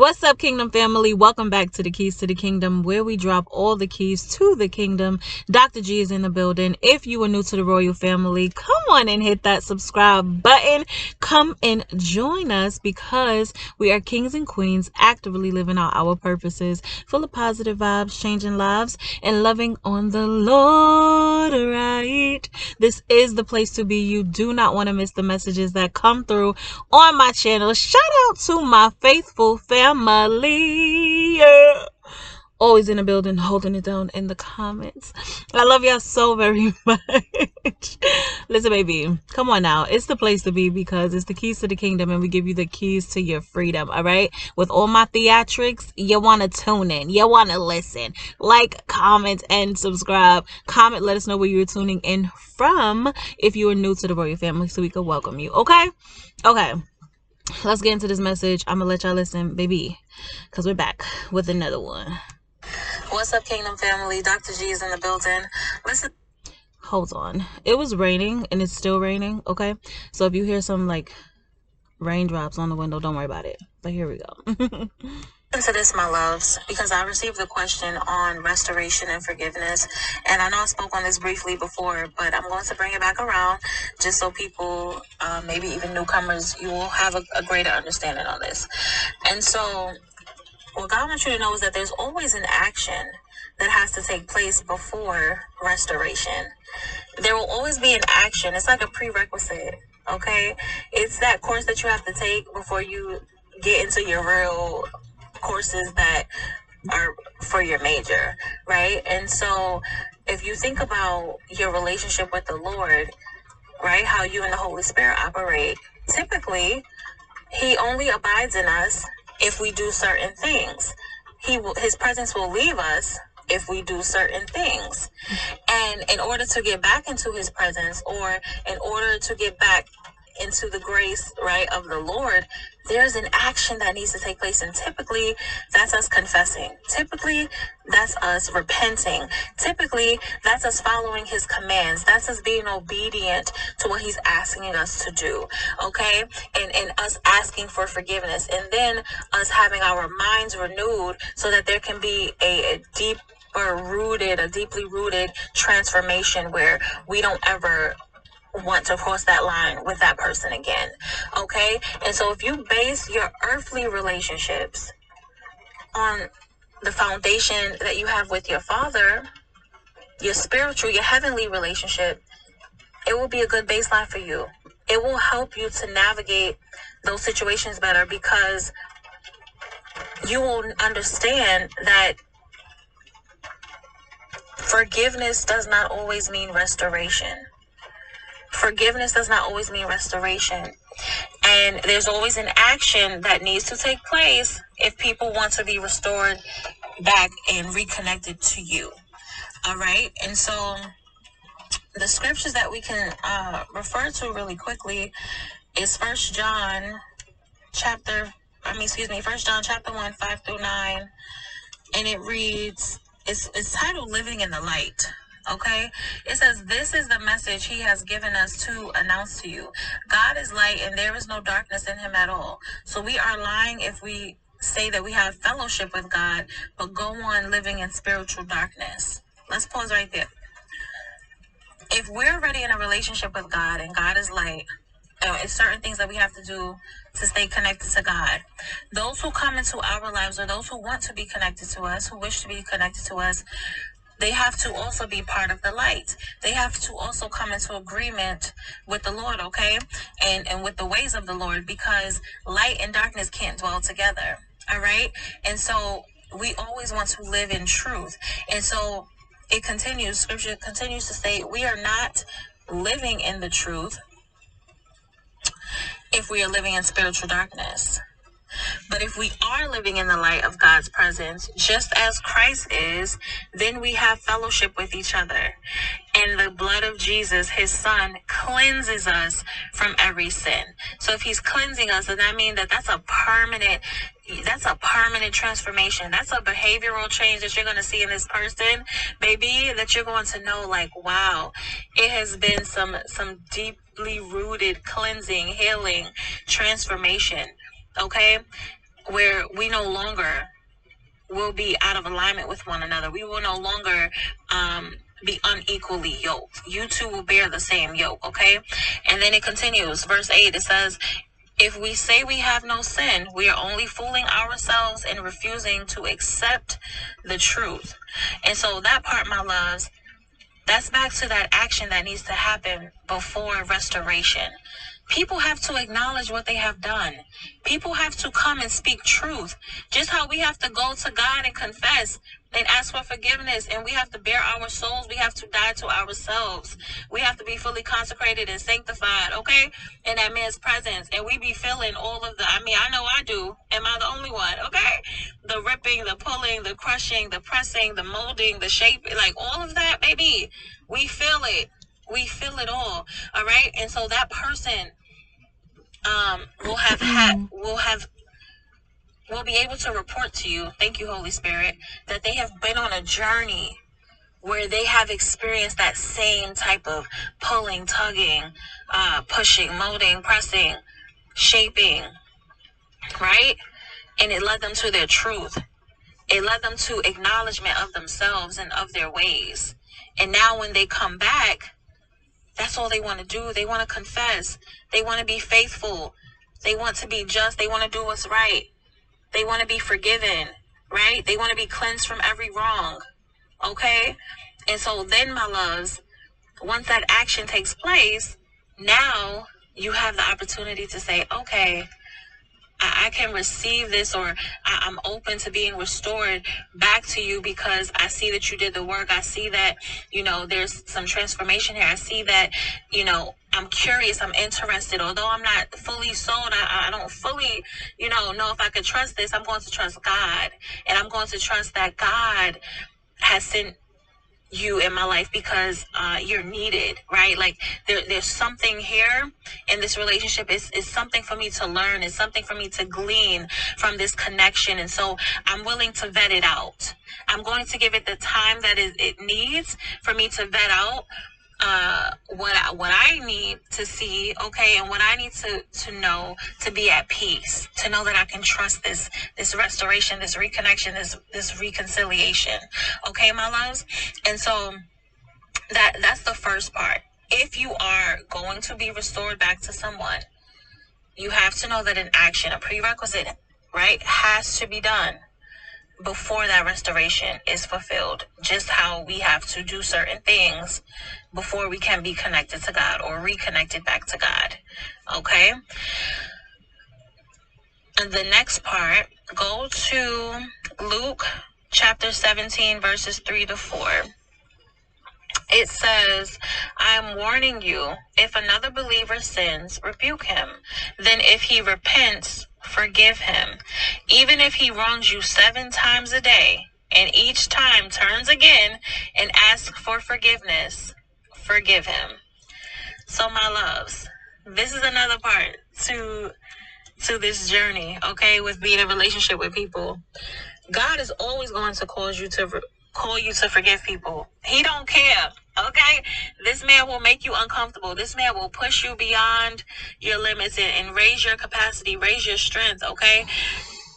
What's up, Kingdom family? Welcome back to the Keys to the Kingdom, where we drop all the keys to the kingdom. Dr. G is in the building. If you are new to the royal family, come on and hit that subscribe button. Come and join us because we are kings and queens actively living out our purposes, full of positive vibes, changing lives, and loving on the Lord, right? This is the place to be. You do not want to miss the messages that come through on my channel. Shout out to my faithful family. Yeah. Always in the building, holding it down in the comments. I love y'all so very much. Listen, baby, come on now. It's the place to be because it's the keys to the kingdom and we give you the keys to your freedom, all right? With all my theatrics, you want to tune in. You want to listen. Like, comment, and subscribe. Comment, let us know where you're tuning in from if you are new to the royal family so we can welcome you, okay? Okay. Let's get into this message. I'm gonna let y'all listen, baby, because we're back with another one. What's up, Kingdom family? Dr. G is in the building. Listen. Hold on. It was raining and it's still raining, okay? So if you hear some like raindrops on the window, don't worry about it. But here we go. Listen to this, my loves, because I received a question on restoration and forgiveness, and I know I spoke on this briefly before, but I'm going to bring it back around just so people, maybe even newcomers, you will have a greater understanding on this. And so what God wants you to know is that there's always an action that has to take place before restoration. There will always be an action. It's like a prerequisite, okay? It's that course that you have to take before you get into your real courses that are for your major, right? And so if you think about your relationship with the Lord, right, how you and the Holy Spirit operate, typically he only abides in us if we do certain things. His presence will leave us if we do certain things. And in order to get back into his presence, or in order to get back into the grace, right, of the Lord, there's an action that needs to take place. And typically that's us confessing. Typically that's us repenting. Typically that's us following his commands. That's us being obedient to what he's asking us to do, okay? And us asking for forgiveness, and then us having our minds renewed so that there can be a deeply rooted transformation where we don't ever want to cross that line with that person again, okay? And so if you base your earthly relationships on the foundation that you have with your Father, your spiritual, your heavenly relationship, it will be a good baseline for you. It will help you to navigate those situations better, because you will understand that forgiveness does not always mean restoration. Forgiveness does not always mean restoration. And there's always an action that needs to take place if people want to be restored back and reconnected to you. All right. And so the scriptures that we can refer to really quickly is 1 John chapter 1, 5-9. And it reads, it's titled Living in the Light. Okay, it says, this is the message he has given us to announce to you. God is light and there is no darkness in him at all. So we are lying if we say that we have fellowship with God, but go on living in spiritual darkness. Let's pause right there. If we're already in a relationship with God and God is light, it's certain things that we have to do to stay connected to God. Those who come into our lives, or those who want to be connected to us, who wish to be connected to us, they have to also be part of the light. They have to also come into agreement with the Lord, okay? And with the ways of the Lord, because light and darkness can't dwell together, all right? And so we always want to live in truth. And so it continues, scripture continues to say, we are not living in the truth if we are living in spiritual darkness. But if we are living in the light of God's presence, just as Christ is, then we have fellowship with each other. And the blood of Jesus, his son, cleanses us from every sin. So if he's cleansing us, then that means that's a permanent transformation. That's a behavioral change that you're going to see in this person, baby, that you're going to know, like, wow, it has been some deeply rooted cleansing, healing, transformation. Okay, where we no longer will be out of alignment with one another. We will no longer be unequally yoked. You two will bear the same yoke, okay? And then it continues. Verse 8, it says, if we say we have no sin, we are only fooling ourselves and refusing to accept the truth. And so that part, my loves, that's back to that action that needs to happen before restoration. People have to acknowledge what they have done. People have to come and speak truth. Just how we have to go to God and confess and ask for forgiveness, and we have to bear our souls. We have to die to ourselves. We have to be fully consecrated and sanctified, okay, in that man's presence. And we be feeling all of the, I mean, I know I do. Am I the only one? Okay. The ripping, the pulling, the crushing, the pressing, the molding, the shaping, like all of that, baby. We feel it. We feel it all right? And so that person will be able to report to you, thank you, Holy Spirit, that they have been on a journey where they have experienced that same type of pulling, tugging, pushing, molding, pressing, shaping, right? And it led them to their truth. It led them to acknowledgement of themselves and of their ways. And now when they come back, that's all they want to do. They want to confess. They want to be faithful. They want to be just. They want to do what's right. They want to be forgiven, right? They want to be cleansed from every wrong, okay? And so then, my loves, once that action takes place, now you have the opportunity to say, okay, I can receive this, or I'm open to being restored back to you because I see that you did the work. I see that, there's some transformation here. I see that, I'm curious. I'm interested. Although I'm not fully sold, I don't fully, know if I could trust this. I'm going to trust God, and I'm going to trust that God has sent you in my life because you're needed, right? Like there's something here in this relationship. It's something for me to learn. It's something for me to glean from this connection. And so I'm willing to vet it out. I'm going to give it the time that it needs for me to vet out what I need to see, okay, and what I need to know to be at peace, to know that I can trust this restoration, this reconnection, this reconciliation, okay, my loves. And so that's the first part. If you are going to be restored back to someone, you have to know that an action, a prerequisite, right, has to be done before that restoration is fulfilled. Just how we have to do certain things before we can be connected to God or reconnected back to God. Okay? And the next part, go to Luke chapter 17, verses 3-4. It says, I am warning you, if another believer sins, rebuke him. Then if he repents, forgive him. Even if he wrongs you 7 times a day, and each time turns again and asks for forgiveness, forgive him. So my loves, this is another part to this journey, okay, with being in a relationship with people. God is always going to call you to forgive people. He don't care. Okay, this man will make you uncomfortable. This man will push you beyond your limits and raise your capacity, raise your strength. Okay,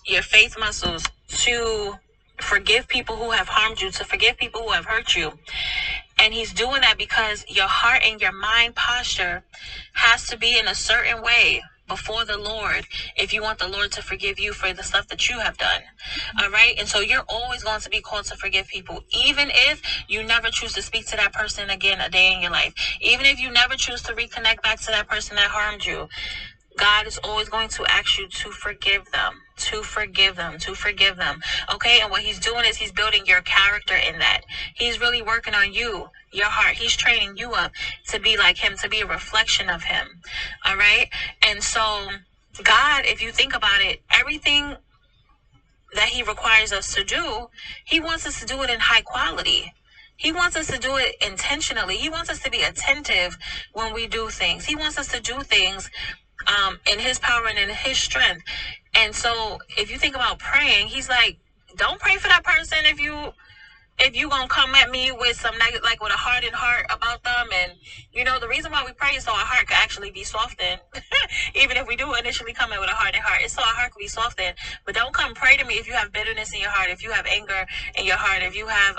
your faith muscles to forgive people who have harmed you, to forgive people who have hurt you. And he's doing that because your heart and your mind posture has to be in a certain way before the Lord if you want the Lord to forgive you for the stuff that you have done. All right. And so you're always going to be called to forgive people, even if you never choose to speak to that person again a day in your life, even if you never choose to reconnect back to that person that harmed you. God is always going to ask you to forgive them, to forgive them, to forgive them. Okay. And what he's doing is he's building your character in that. He's really working on you, your heart. He's training you up to be like him, to be a reflection of him. All right. And so God, if you think about it, everything that he requires us to do, he wants us to do it in high quality. He wants us to do it intentionally. He wants us to be attentive when we do things. He wants us to do things in his power and in his strength. And so if you think about praying, he's like, don't pray for that person if you if you gonna come at me with some negative, like with a hardened heart about them, and the reason why we pray is so our heart can actually be softened. Even if we do initially come in with a hardened heart, it's so our heart can be softened. But don't come pray to me if you have bitterness in your heart, if you have anger in your heart, if you have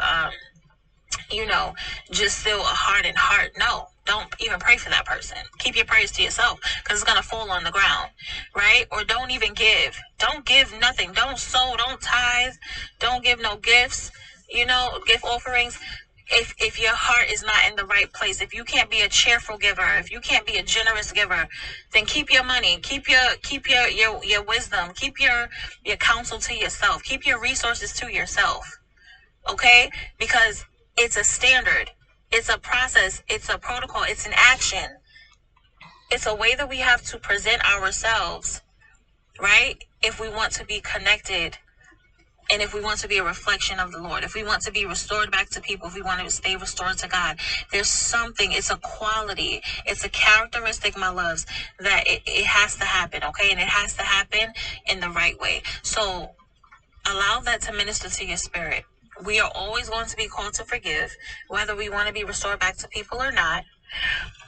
just still a hardened heart. No, don't even pray for that person. Keep your prayers to yourself, because it's going to fall on the ground, right? Or don't even give. Don't give nothing. Don't sow. Don't tithe. Don't give no gifts, gift offerings. If your heart is not in the right place, if you can't be a cheerful giver, if you can't be a generous giver, then keep your money, keep your wisdom, keep your counsel to yourself, keep your resources to yourself. Okay? Because it's a standard, it's a process, it's a protocol, it's an action. It's a way that we have to present ourselves, right? If we want to be connected, and if we want to be a reflection of the Lord, if we want to be restored back to people, if we want to stay restored to God, there's something, it's a quality, it's a characteristic, my loves, that it has to happen, okay? And it has to happen in the right way. So allow that to minister to your spirit. We are always going to be called to forgive, whether we want to be restored back to people or not.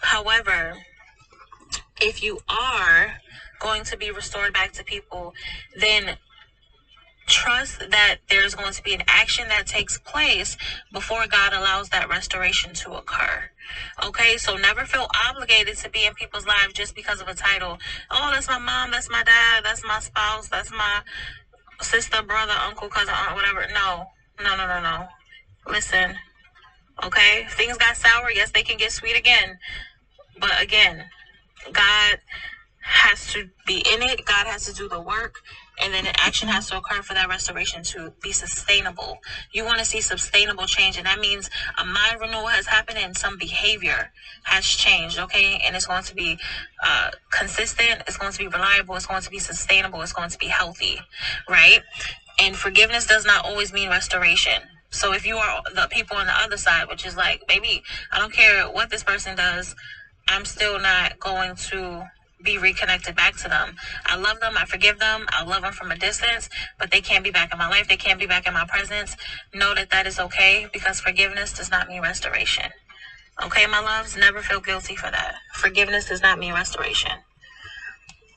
However, if you are going to be restored back to people, then trust that there's going to be an action that takes place before God allows that restoration to occur. Okay, so never feel obligated to be in people's lives just because of a title. Oh, that's my mom, that's my dad, that's my spouse, that's my sister, brother, uncle, cousin, aunt, whatever. No. Listen, okay? If things got sour, yes, they can get sweet again. But again, God has to be in it. God has to do the work. And then an action has to occur for that restoration to be sustainable. You want to see sustainable change. And that means a mind renewal has happened and some behavior has changed, okay? And it's going to be consistent. It's going to be reliable. It's going to be sustainable. It's going to be healthy, right? And forgiveness does not always mean restoration. So if you are the people on the other side, which is like, baby, I don't care what this person does, I'm still not going to be reconnected back to them. I love them. I forgive them. I love them from a distance, but they can't be back in my life. They can't be back in my presence. Know that that is okay, because forgiveness does not mean restoration. Okay, my loves, never feel guilty for that. Forgiveness does not mean restoration.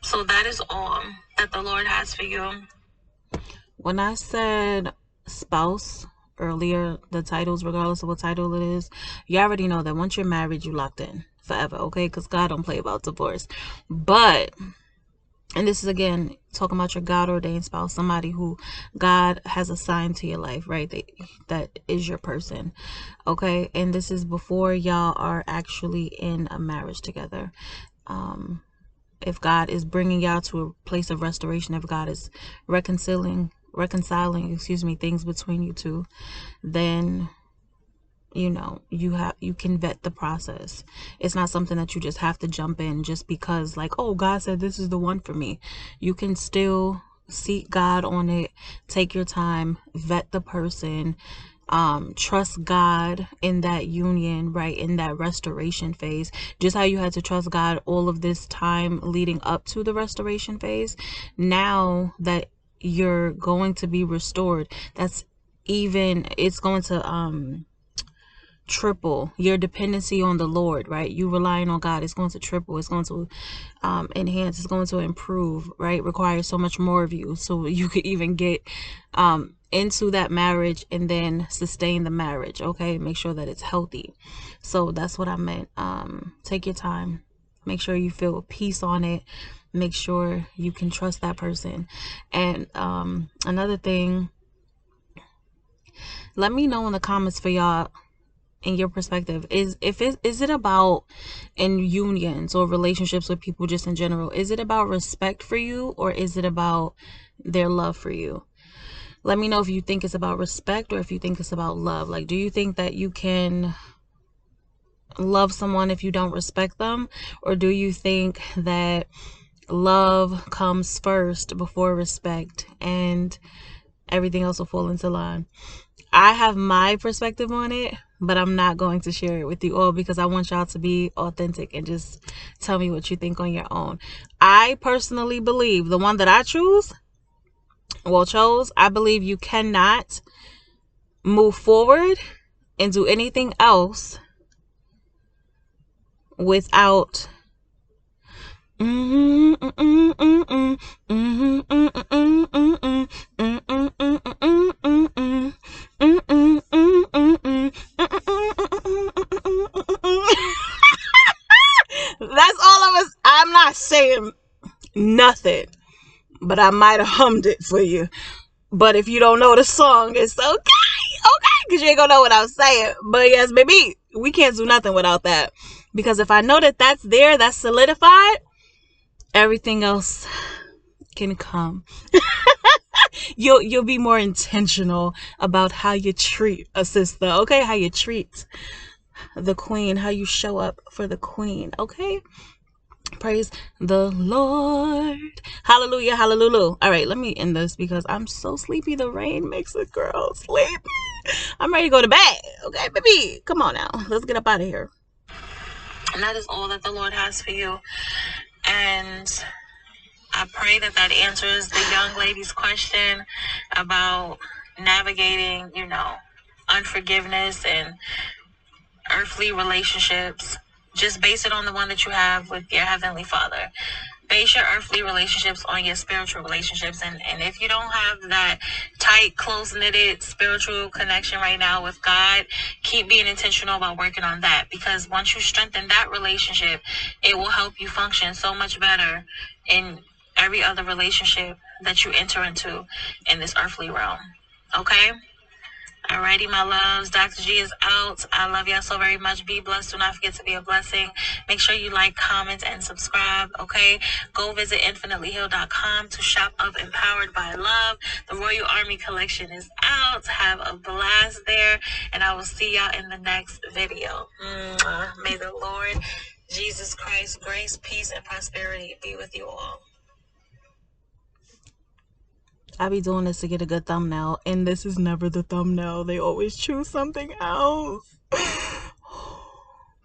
So that is all that the Lord has for you. When I said spouse earlier, the titles, regardless of what title it is, you already know that once you're married, you locked in forever, okay? Because God don't play about divorce. But, and this is again talking about your God ordained spouse, somebody who God has assigned to your life, right? That is your person, okay? And this is before y'all are actually in a marriage together. If God is bringing y'all to a place of restoration, if God is reconciling, things between you two, then you can vet the process. It's not something that you just have to jump in just because, like, oh, God said this is the one for me. You can still seek God on it, take your time, vet the person, trust God in that union, right, in that restoration phase. Just how you had to trust God all of this time leading up to the restoration phase. Now that you're going to be restored, it's going to triple your dependency on the Lord, right? You relying on God, it's going to triple, it's going to enhance, it's going to improve, right? Requires so much more of you, so you could even get into that marriage and then sustain the marriage, okay? Make sure that it's healthy. So that's what I meant. Take your time, make sure you feel peace on it, make sure you can trust that person. And another thing, let me know in the comments for y'all, in your perspective, is it about, in unions or relationships with people just in general, is it about respect for you, or is it about their love for you? Let me know if you think it's about respect or if you think it's about love. Like, do you think that you can love someone if you don't respect them, or do you think that love comes first before respect and everything else will fall into line? I have my perspective on it, but I'm not going to share it with you all because I want y'all to be authentic and just tell me what you think on your own. I personally believe the one that I chose, I believe you cannot move forward and do anything else without That's all of us. I'm not saying nothing, but I might have hummed it for you. But if you don't know the song, it's okay. Okay, because you ain't gonna know what I was saying. But yes, baby, we can't do nothing without that. Because if I know that that's there, that's solidified, everything else can come. You'll be more intentional about how you treat a sister, okay? How you treat the queen, how you show up for the queen, okay? Praise the Lord. Hallelujah, hallelujah. All right, let me end this because I'm so sleepy. The rain makes a girl sleep. I'm ready to go to bed. Okay, baby. Come on now. Let's get up out of here. And that is all that the Lord has for you. And I pray that that answers the young lady's question about navigating, unforgiveness and earthly relationships. Just base it on the one that you have with your Heavenly Father. Base your earthly relationships on your spiritual relationships. And if you don't have that tight, close-knitted spiritual connection right now with God, keep being intentional about working on that. Because once you strengthen that relationship, it will help you function so much better in every other relationship that you enter into in this earthly realm. Okay? Alrighty, my loves. Dr. G is out. I love y'all so very much. Be blessed. Do not forget to be a blessing. Make sure you like, comment, and subscribe. Okay? Go visit infinitelyhealed.com to shop up Empowered by Love. The Royal Army collection is out. Have a blast there. And I will see y'all in the next video. May the Lord Jesus Christ, grace, peace, and prosperity be with you all. I be doing this to get a good thumbnail, and this is never the thumbnail. They always choose something else.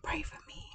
Pray for me.